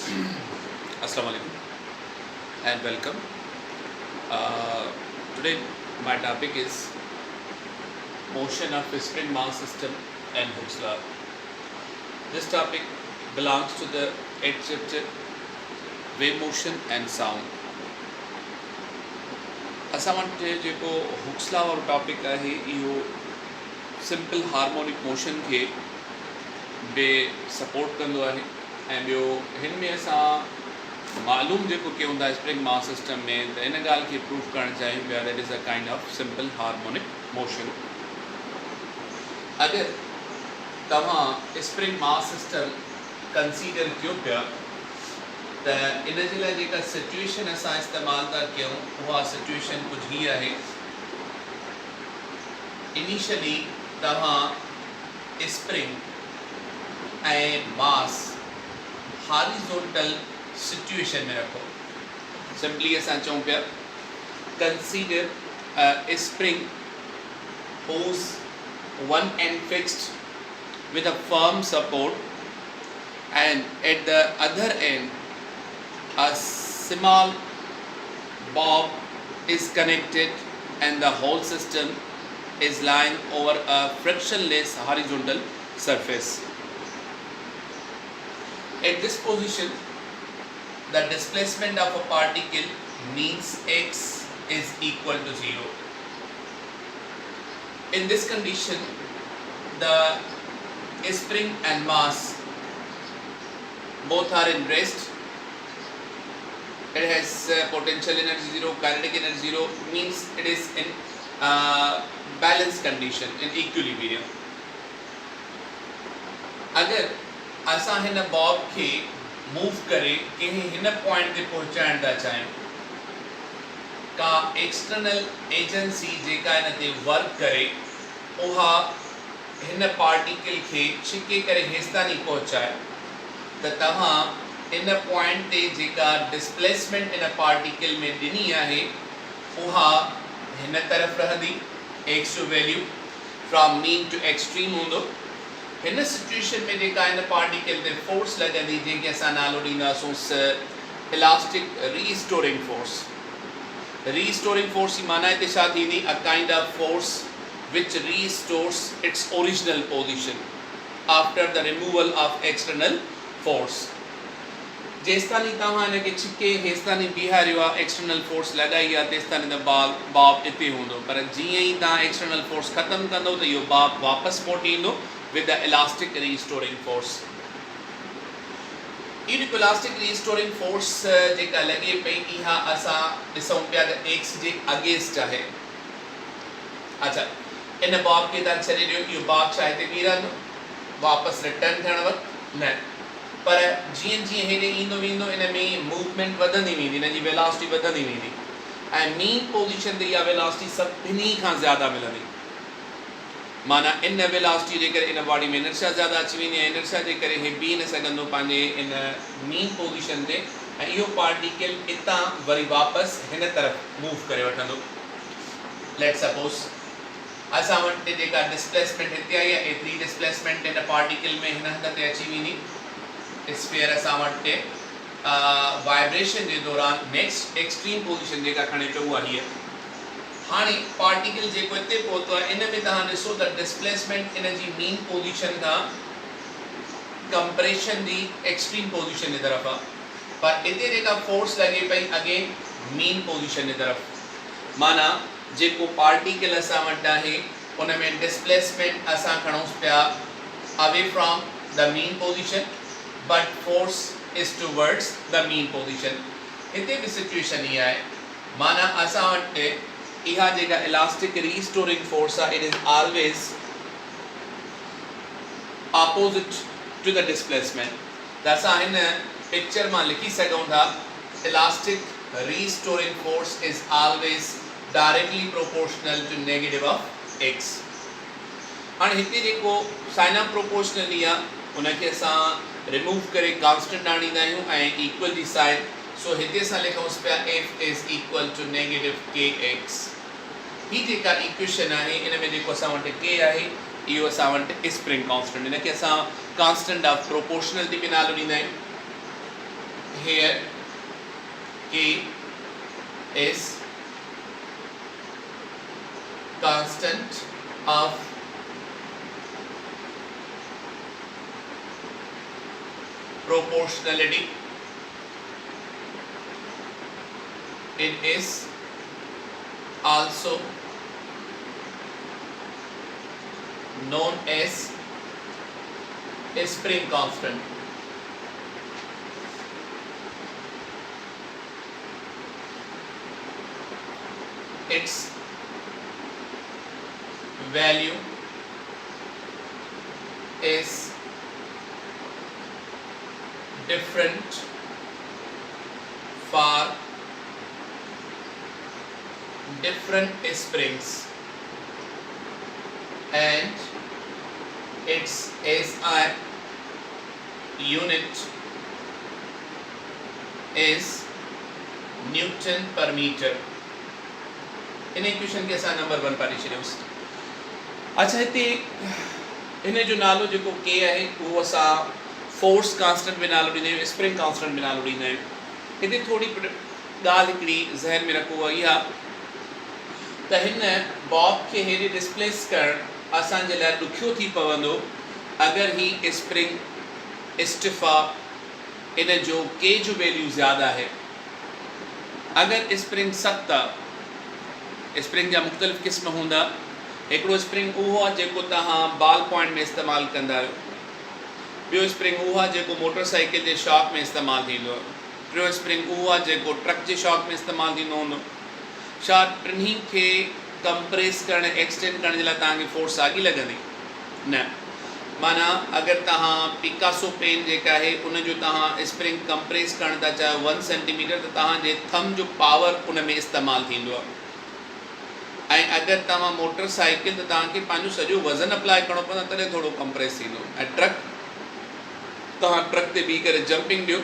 Assalamu alaikum and welcome. Today my topic is motion of spring mass system and Hooke's law. This topic belongs to the 8th chapter, wave motion and sound. असां वटि जेको Hooke's law वारो topic आहे इहो simple harmonic motion खे बि support कंदो आहे ऐं ॿियो हिन में असां मालूम जेको कयूं था स्प्रिंग मास सिस्टम में त इन ॻाल्हि खे प्रूफ करणु चाहियूं पिया that is a kind of simple harmonic motion. अगरि तव्हां स्प्रिंग मास सिस्टम कंसीडर कयो पिया त इन जे लाइ जेका सिचुएशन असां इस्तेमालु था कयूं उहा सिचुएशन कुझु हीअ आहे. इनिशियली तव्हां स्प्रिंग ऐं मास हॉरिज़ॉन्टल सिचुएशन में रखो. सिंपली असां चऊं पिया consider a spring whose one end fixed with a firm support and at the other end a small bob is connected and the whole system is lying over a frictionless horizontal surface. At this position, the displacement of a particle means x is equal to 0. In this condition, the spring and mass both are in rest. It has potential energy 0, kinetic energy 0, means it is in balanced condition, in equilibrium. अगर असां हिन Bob खे move करे कंहिं हिन point ते पहुचाइण था चाहियूं, का एक्सटर्नल एजेंसी जेका हिन ते वर्क करे उहा हिन पार्टिकल खे छिके करे हेसितानी पहुचाए त तव्हां इन पॉइंट ते जेका डिस्प्लेसमेंट इन पार्टिकल में ॾिनी आहे उहा हिन तरफ़ रहंदी. एक्स जो value from mean to extreme हूंदो. हिन सिचुएशन में जेका हिन पार्टिकल ते फोर्स लॻंदी जंहिंखे असां नालो ॾींदासूं elastic restoring force. Restoring force जी माना हिते छा थींदी? A kind of force which restores its original position after the removal of external force. जेसितानी तव्हां हिनखे छिके हेसितानी बीहारियो आहे, एक्सटर्नल फोर्स लॻाई आहे, तेसितानी त बाब हिते हूंदो. पर जीअं ई तव्हां एक्सटर्नल फोर्स ख़तमु कंदो त इहो बाब वापसि मोटी ईंदो with the elastic restoring force. इहा इलास्टिक रीस्टोरिंग फोर्स जेका लॻे पई इहा असां ॾिसूं पिया त एक्स जे अगेंस्ट आहे. अच्छा, इन बॉब खे तव्हां छॾे ॾियो, इहो बॉब छा हिते बीह रहंदो वापसि रिटर्न थियण वक़्तु न. पर जीअं जीअं हेॾे ईंदो वेंदो इन में मूवमेंट वधंदी वेंदी, इन जी वेलोसिटी वधंदी वेंदी ऐं मेन पोजीशन ते इहा वेलोसिटी सभिनी खां ज़्यादा मिलंदी. माना इन वेलोसिटी जे करे इन बॉडी में इनर्शिया ज़्यादा अची वेंदी ऐं इनर्शिया जे करे हे बीह न सघंदो पंहिंजे इन मेन पोजीशन ते ऐं इहो पार्टिकल हितां वरी वापसि हिन तरफ़ मूव करे वठंदो. लेट सपोज असां वटि जेका डिस्प्लेसमेंट हिते आई आहे एतिरी डिस्प्लेसमेंट हिन पार्टिकल में हिन हंध ते अची वेंदी. स्फीयर असां वटि वाइब्रेशन जे दौरान नेक्स्ट एक्सट्रीम पोजीशन जेका खणे पियो उहा हीअ. हाणे पार्टिकल जेको हिते पहुतो आहे इन में तव्हां ॾिसो त डिस्प्लेसमेंट इन जी मेन पोजीशन खां कंप्रेशन जी एक्सट्रीम पोजीशन जी तरफ़ आहे. पर हिते जेका फोर्स लॻे पई अगेन मेन पोजीशन जी तरफ़. माना जेको पार्टिकल असां वटि आहे उन में डिस्प्लेसमेंट असां खणूंसि पिया away from the main position but force is towards the main position. हिते बि सिचुएशन इहा आहे. माना असां वटि इहा जेका इलास्टिक रीस्टोरिंग फोर्स आहे it is always opposite to the displacement. त असां हिन पिक्चर मां लिखी सघूं था elastic restoring force is always directly proportional to negative of x. हाणे हिते जेको साइन ऑफ प्रोपोर्शनली आहे उनखे असां रिमूव करे कांस्टेंट आणींदा आहियूं ऐं इक्वल जी साइन. सो हिते असां लिखूंसि पिया f is equal to negative kx. हीअ जेका इक्वेशन आहे इन में जेको असां वटि k आहे इहो असां वटि स्प्रिंग कांस्टेंट. इनखे असां कांस्टेंट ऑफ प्रोपोर्शनलिटी बि नालो ॾींदा आहियूं. here K is constant of proportionality. It is also known as a spring constant. Its value is different for different springs and its SI unit is Newton per meter. In equation के असां number 1 पाढ़े छॾियोसि। अच्छा, हिते इन जो नालो जेको के आहे उहो असां फोर्स कांस्टेंट में नालो ॾींदा आहियूं, स्प्रिंग कांस्टेंट में नालो ॾींदा आहियूं। हिते थोरी ॻाल्हि हिकिड़ी ज़हन में रखो आहे इहा त हिन बॉब खे हेॾे डिस्प्लेस करणु असांजे लाइ ॾुखियो थी पवंदो अगरि ही स्प्रिंग स्टिफ आहे, इन जो के जो वैल्यू ज़्यादा आहे। अगरि स्प्रिंग सख़्तु आहे, स्प्रिंग जा मुख़्तलिफ़ क़िस्म हूंदा। हिकिड़ो स्प्रिंग उहो आहे जेको तव्हां बॉल पॉइंट में इस्तेमालु कंदा आहियो, ॿियो स्प्रिंग उहो आहे जेको मोटरसाइकिल जे शॉक में इस्तेमालु थींदो आहे, टियों स्प्रिंग उहो आहे जेको ट्रक जे शॉक में इस्तेमालु थींदो हूंदो। छा टिन्ही खे कंप्रेस करणु एक्सटेंड करण जे लाइ तव्हांखे फोर्स साॻी लॻंदी? न। माना अगरि तव्हां पिकासो पेन जेका आहे उनजो तव्हां स्प्रिंग कंप्रेस करणु था चाहियो 1 सेंटीमीटर, त तव्हांजे थम जो पावर उन में इस्तेमालु थींदो आहे। ऐं अगरि तव्हां मोटरसाइकिल त तव्हांखे पंहिंजो सॼो वज़न अप्लाई करिणो पवंदो, तॾहिं थोरो कंप्रेस थींदो। ऐं ट्रक, तव्हां ट्रक ते बीह करे जंपिंग ॾियो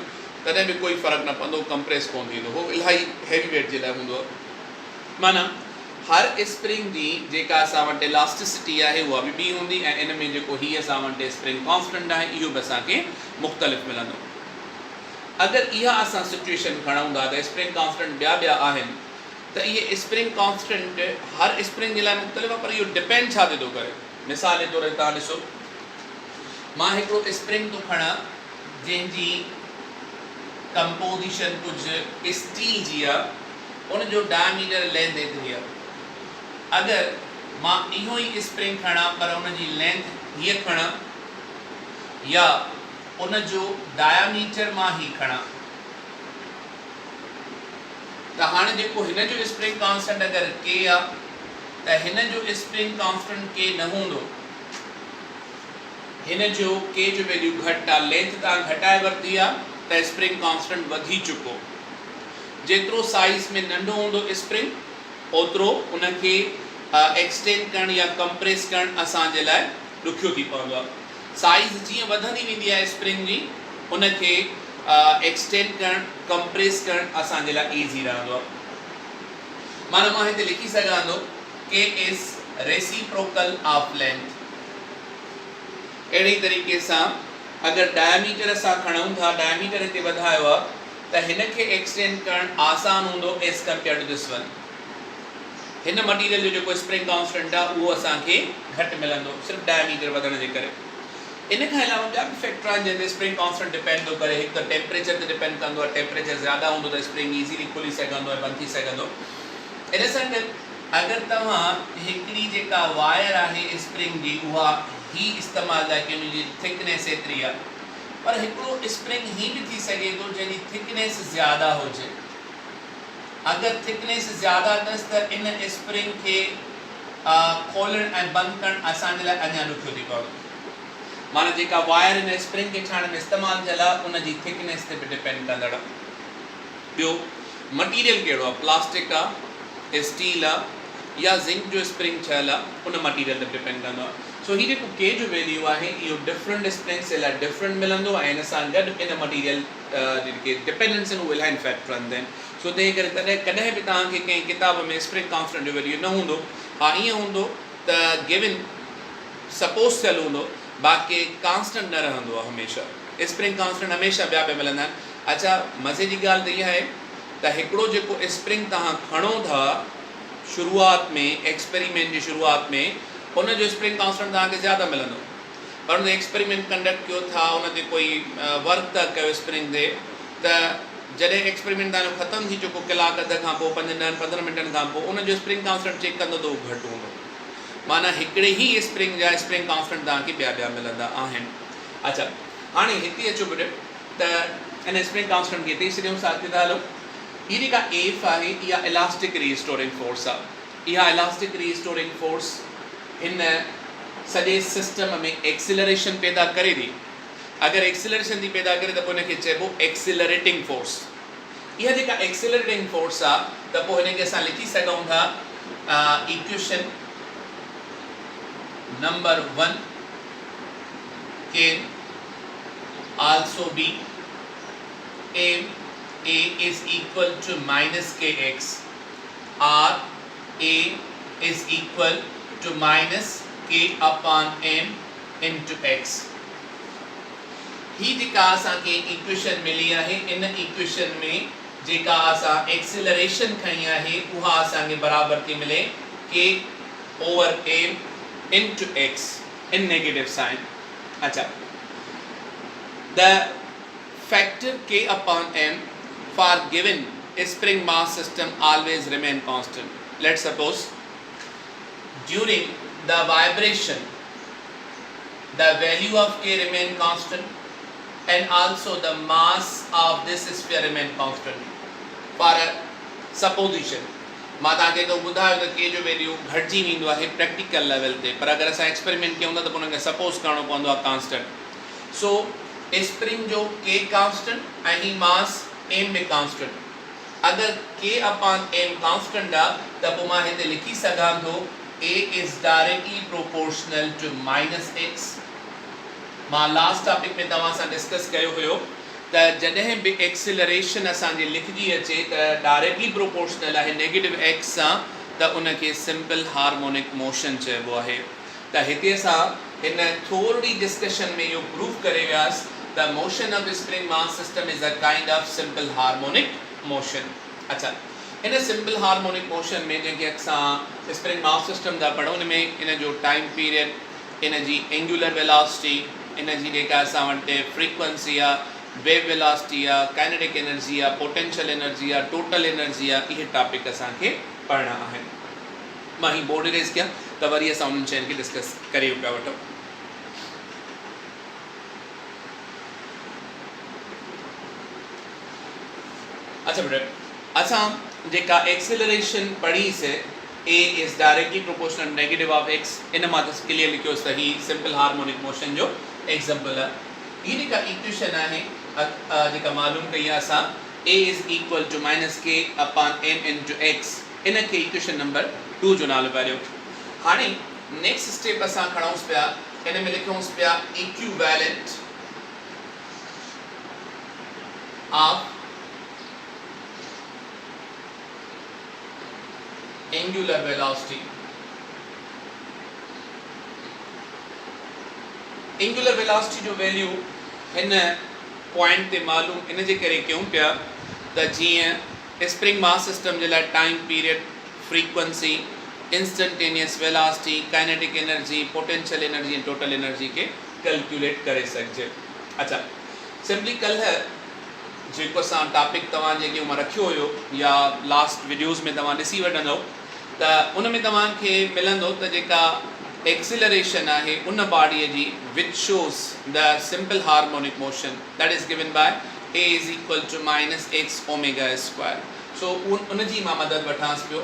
तॾहिं बि कोई फ़र्क़ु न पवंदो, कंप्रेस कोन थींदो, उहो इलाही हैवी वेट जे लाइ हूंदो आहे। माना हर स्प्रिंग जी जेका असां वटि इलास्टिसिटी आहे उहा बि ॿी हूंदी, ऐं इन में जेको हीअ असां वटि स्प्रिंग कॉन्स्टेंट आहे इहो बि असांखे मुख़्तलिफ़ मिलंदो। अगरि इहा असां सिचुएशन खणूं था त स्प्रिंग कॉन्स्टेंट ॿिया आहिनि, त इहे स्प्रिंग कॉन्स्टेंट हर स्प्रिंग जे लाइ मुख़्तलिफ़ आहे, पर इहो डिपेंड छा थी थो करे। मिसाल जे तौर ते तव्हां ॾिसो, मां हिकिड़ो स्प्रिंग थो खणा जंहिंजी कंपोजिशन कुझु स्टील जी आहे, उनजो डायमीटर लेंथ एतिरी आहे। अगरि मां इहो ई स्प्रिंग खणा पर उनजी लेंथ हीअ खणा या उनजो डायमीटर मां ही खणा, त हाणे जेको हिन जो स्प्रिंग कॉन्स्टेंट अगरि के आहे त हिन जो स्प्रिंग कॉन्स्टेंट के न हूंदो, हिन जो के जो वैल्यू घटि आहे, लेंथ तव्हां घटाए वरिती आहे त स्प्रिंग कॉन्स्टेंट वधी चुको। जेतिरो साइज़ में नंढो हूंदो स्प्रिंग ओतिरो उनखे एक्सटेंड करणु या कंप्रेस करणु असांजे लाइ ॾुखियो थी पवंदो आहे। साइज़ जीअं वधंदी वेंदी आहे स्प्रिंग जी, उनखे एक्सटेंड करणु कंप्रेस करणु असांजे लाइ ईज़ी रहंदो आहे। माना मां हिते लिखी सघां थो के इज़ रेसिप्रोकल ऑफ लेंथ। अहिड़ी तरीक़े सां अगरि डायमीटर असां खणूं था, डायमीटर हिते वधायो आहे त हिन खे एक्सटेंड करणु आसान हूंदो as compare to this one. हिन मटीरियल जो जेको स्प्रिंग कॉन्स्टेंट आहे उहो असांखे घटि मिलंदो सिर्फ़ु डायमीटर वधण जे करे। इन खां अलावा ॿिया बि फैक्टर आहिनि जंहिं ते स्प्रिंग कॉन्स्टेंट डिपेंड थो करे। हिकु त टेम्परेचर ते डिपेंड कंदो आहे, टेम्परेचर ज़्यादा हूंदो त स्प्रिंग ईज़ीली खुली सघंदो आहे, बंदि थी सघंदो। इन सां गॾु अगरि तव्हां हिकिड़ी जेका वायर आहे स्प्रिंग जी उहा ही इस्तेमालु था कयो, उनजी थिकनेस एतिरी आहे, पर हिकिड़ो स्प्रिंग ही बि थी सघे थो जंहिंजी थिकनेस ज़्यादा हुजे। अगरि थिकनेस ज़्यादा अथसि त इन स्प्रिंग खे खोलणु ऐं बंदि करणु असांजे लाइ अञा ॾुखियो थी पवंदो। माना जेका वायर इन स्प्रिंग खे ठाहिण में इस्तेमालु थियल आहे उनजी थिकनेस ते बि डिपेंड कंदड़ आहे। ॿियो मटीरियल कहिड़ो आहे, प्लास्टिक आहे, स्टील आहे या ज़िंक जो स्प्रिंग ठहियल आहे, उन मटीरियल ते डिपेंड कंदो आहे। सो हीउ जेको के जो वैल्यू आहे इहो डिफरेंट स्प्रिंग्स जे लाइ डिफरेंट मिलंदो ऐं इन सां गॾु इन मटीरियल जेके डिपेंडेंस आहिनि उहे इलाही इफेक्ट रहंदा आहिनि। सो तंहिं करे कॾहिं बि तव्हांखे कंहिं किताब में स्प्रिंग कॉन्स्टेंट जो वैल्यू न हूंदो। हा, ईअं हूंदो त गिवन सपोज थियल हूंदो, बाक़ी कॉन्स्टेंट न रहंदो आहे हमेशह। स्प्रिंग कॉन्स्टेंट हमेशह ॿिया मिलंदा आहिनि। अच्छा मज़े जी ॻाल्हि त इहा आहे त हिकिड़ो जेको स्प्रिंग तव्हां खणो था शुरूआत में एक्सपेरिमेंट जी शुरूआत में उन जो स्प्रिंग कांस्टेंट तव्हांखे ज़्यादा मिलंदो पर उन एक्सपेरिमेंट कंडक्ट कयो था उन ते कोई वर्क था कयो स्प्रिंग ते त जॾहिं एक्सपेरिमेंट तव्हांजो ख़तमु थी चुको कलाक अध खां पोइ 5-10-15 मिंटनि खां पोइ उन जो स्प्रिंग कांस्टेंट चेक कंदो त उहो घटि हूंदो माना हिकिड़े ई स्प्रिंग जा स्प्रिंग कांस्टेंट तव्हांखे ॿिया मिलंदा आहिनि। अच्छा हाणे हिते अचो बेटे त इन स्प्रिंग कांस्टेंट खे हिते ई छॾियूं साथ था हलो हीअ जेका एफ आहे इहा इलास्टिक रीस्टोरिंग फोर्स आहे इहा इलास्टिक रीस्टोरिंग फोर्स हिन सॼे सिस्टम में एक्सिलरेशन पैदा करे थी अगरि एक्सिलरेशन थी पैदा करे त पोइ हिनखे चइबो एक्सिलरेटिंग फोर्स इहा जेका एक्सिलरेटिंग फोर्स आहे त पोइ हिनखे असां लिखी सघूं था equation number 1 can also be a is equal to minus kx or a is equal to minus k upon m into x ही जेका असांखे इक्वेशन मिली आहे इन इक्वेशन में जेका असां एक्सिलरेशन खई आहे उहा असांखे बराबर थी मिले k over m into x in negative sign। अच्छा the factor k upon m for given spring mass system always remain constant। Let's suppose during the vibration the value of k remain constant and also the mass of this sphere remain constant for a supposition मां तव्हांखे तो ॿुधायो त के जो value घटिजी वेंदो आहे प्रैक्टिकल लेवल ते पर अगरि असां एक्सपेरिमेंट कयूं था त पोइ हुनखे सपोज करणो पवंदो आहे कांस्टेंट सो स्प्रिंग जो के कांस्टेंट ऐं ही मास एम में कांस्टेंट अगरि के अपॉन एम कांस्टेंट आहे त पोइ मां हिते लिखी सघां थो a is directly proportional to minus x मां लास्ट टॉपिक में तव्हां सां डिस्कस कयो हुयो त जॾहिं बि एक्सिलरेशन असांजी लिखजी अचे त डायरेक्टली प्रोपोर्शनल आहे नेगेटिव एक्स सां त उनखे सिंपल हार्मोनिक मोशन चइबो आहे त हिते असां हिन थोरी डिस्कशन में इहो प्रूव करे वियासीं त motion of spring mass system is a kind of simple harmonic motion. अच्छा इन सिंपल हार्मोनिक मोशन में जंहिंखे असां स्प्रिंग मास सिस्टम था पढ़ूं उन में इन जो time period in ji angular velocity इन जी जेका असां वटि फ्रीक्वेंसी आहे वेव वेलोसिटी आहे काइनेटिक एनर्जी आहे पोटेंशियल एनर्जी आहे टोटल एनर्जी आहे इहे टॉपिक असांखे पढ़ना आहिनि मां ही बोर्ड इरेज़ कया त वरी असां उन्हनि शयुनि खे डिस्कस करे पिया वठूं। अच्छा बेटा असां जेका acceleration पढ़ीसीं a is directly proportional negative of x इन मां त क्लियर लिखियो त ही सिंपल हार्मोनिक मोशन जो एग्जांपल आहे हीअ जेका इक्वेशन आहे जेका मालूम कई आहे असां a is equal to minus k upon m into x इन खे इक्वेशन नंबर 2 जो नालो पिया ॾियो। हाणे नेक्स्ट स्टेप असां खणूंसि पिया इन में लिखूंसि पिया equivalent of angular velocity angular velocity जो वैल्यू हिन पॉइंट ते मालूम इन जे करे कयूं पिया त जीअं स्प्रिंग मास सिस्टम जे लाइ time period frequency instantaneous velocity kinetic energy potential energy ऐं टोटल एनर्जी खे कैलकुलेट करे सघिजे। अच्छा सिंपली कल्ह जेको असां टॉपिक तव्हां जेके मां रखियो हुयो या लास्ट वीडियोज़ में तव्हां ॾिसी वठंदव त उन में तव्हांखे मिलंदो त जेका एक्सिलरेशन आहे उन बॉडीअ जी which shows the simple harmonic motion that is given by a is equal to minus x omega square। so उन जी मां मदद वठांसि पियो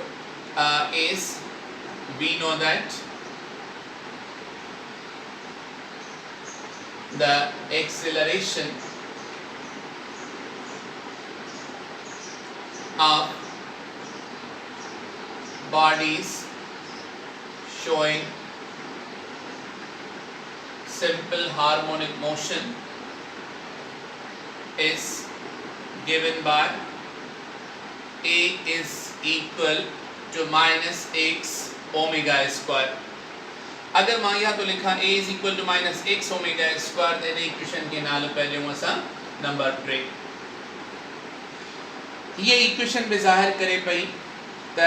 is we know that the acceleration of bodies showing simple harmonic motion is given by a is equal to minus x omega square। अगर मां या तो लिखा a is equal to minus x omega square तो in equation के नालो पे ॾियूं असां नंबर 3। ये इक्वेशन भी ज़ाहिर करे पई त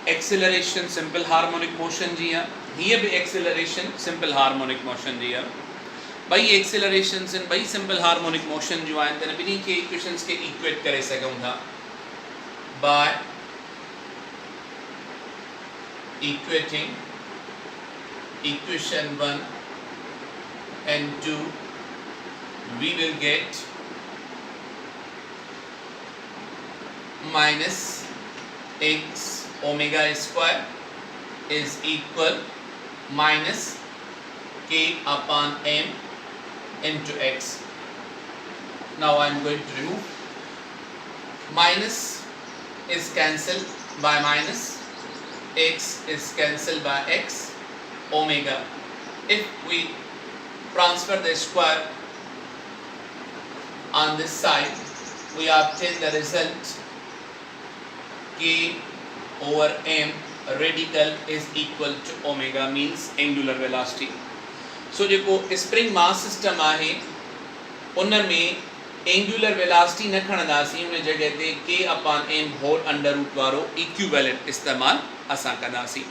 एक्सेलरेशन सिंपल हार्मोनिक मोशन जी है, ये भी एक्सेलरेशन सिंपल हार्मोनिक मोशन जी है। भाई एक्सेलरेशन इन भाई सिंपल हार्मोनिक मोशन जो आहिनि त ॿिन्ही के इक्वेशंस के इक्वेट करे सघूं था by equating equation 1 and 2 we will get minus x omega square is equal minus k upon m into x. Now I am going to remove. Minus is cancelled by minus, x is cancelled by x, omega. If we transfer the square on this side, we obtain the result k over m radical is equal to omega, means angular velocity. So जेको spring mass system आहे उन में angular velocity न खणंदासीं, उन जगह ते k upon m whole under root वारो equivalent इस्तेमाल असां कंदासीं।